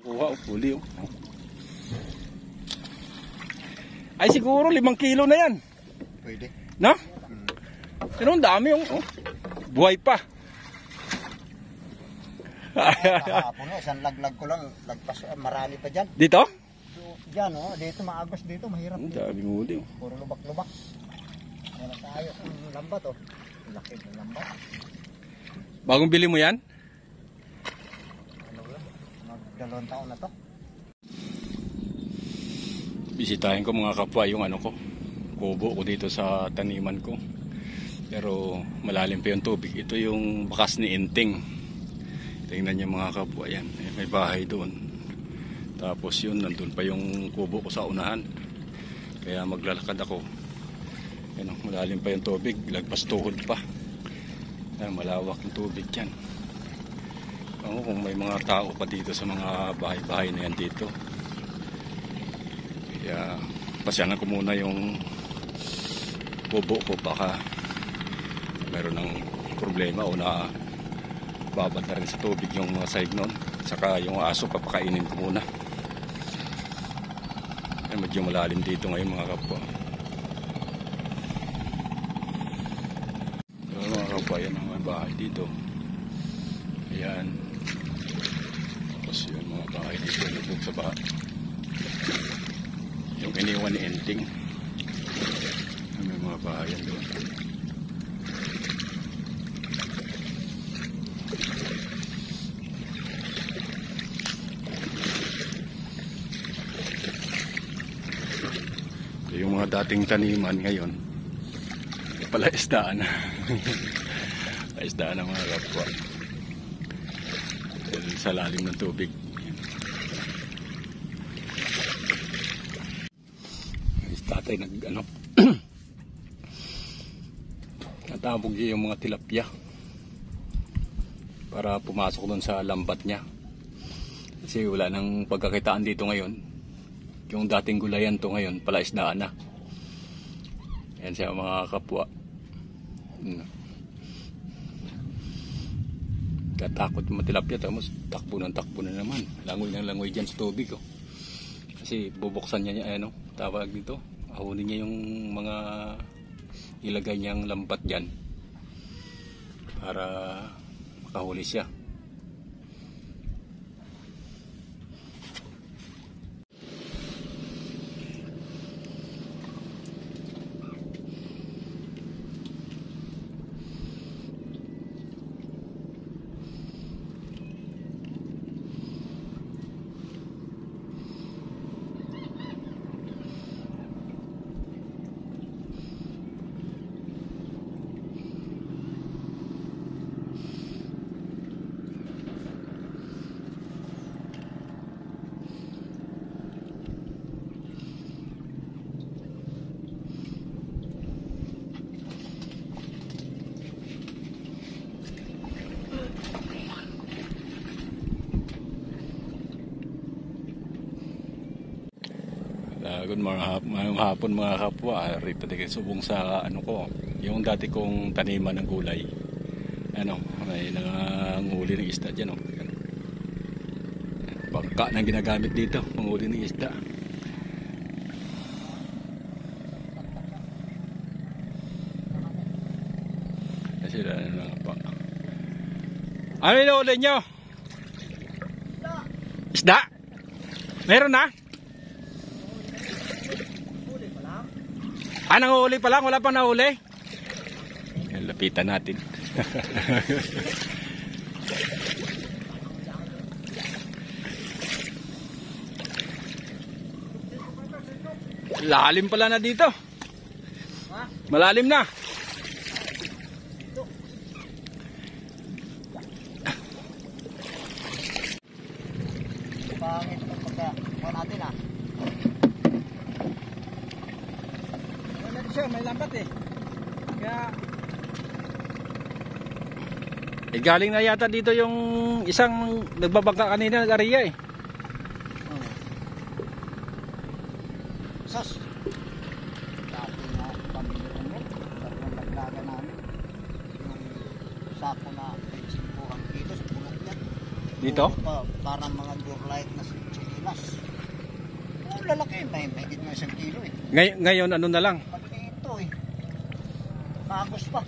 Kuha o puli o. Ay siguro 5 kilo na yan. Pwede. No? Pero ang dami yung buhay pa. Kahapon nga, isang laglag ko lang, lagpas, marami pa dyan. Dito? Dyan oh, dito maagos dito, mahirap Ang dito. daming huli o. Puro lubak-lubak. Meron tayo, lambat oh. Laki ng lambat. Bagong bili mo yan? Ano ba? Mag 2 taon na to. Bisitahin ko mga kapwa yung ano ko, kubo ko dito sa taniman ko. Pero malalim pa yung tubig. Ito yung bakas ni Inting. Tingnan niyo mga kapwa yan. May bahay doon. Tapos yun, nandun pa yung kubo ko sa unahan. Kaya maglalakad ako. Yan, malalim pa yung tubig. Lagpas tuhod pa. Yan, malawak yung tubig yan. Ako kung may mga tao pa dito sa mga bahay-bahay na yan dito. Kaya pasyanan ko muna yung kubo ko, baka meron ng problema o na babad na rin sa tubig yung mga sahig nun. Saka yung aso papakainin ko muna. Ay, medyo malalim dito ngayon mga kapwa. So, mga kapwa, yan ang mga bahay dito. Ayan. Tapos yun mga bahay dito, lubog sa bahay. Yung iniwan ni Enting. May mga bahayan doon. Yung mga dating taniman ngayon palaisdaan na. Palaisdaan ng mga kapwa sa lalim ng tubig. Tatay nag ano natabog niya yung mga tilapia para pumasok doon sa lambat niya kasi wala nang pagkakitaan dito ngayon. Yung dating gulayan to ngayon palaisdaan na. Yan siya mga kapwa. Tatakot yung mga tilapia, tapos takbo na naman, langoy ng langoy dyan sa tubig oh. Kasi bubuksan niya ano, tawag dito, ahunin niya yung mga ilagay niyang lambat dyan para makahuli siya. Good morning hapon mga kapwa. Rito din subong sa ano ko, yung dati kong taniman ng gulay. Ano, may nangunguli ng isda diyan oh. Bangka nang ginagamit dito, manguli ng isda. Kasi ano pa. Ano yung uli nyo? Isda? Meron na? Nanguhuli pa lang, wala pang nahuli. Lapitan natin. Lalim pala na dito. Malalim na. Pangit ang pagkakuha natin ah. Siya, may lambat eh. Kaya galing na yata dito yung isang nagbabangka kanina nag-ariya eh. Sos. Dati na pamilya mo, tatlong naglaga namin. Yung sako na 25 ang kilos, puno yan. Dito? Parang mga door light na ng 1 kilo eh. Ngayon ano na lang? Maliliit to eh. Magos pa.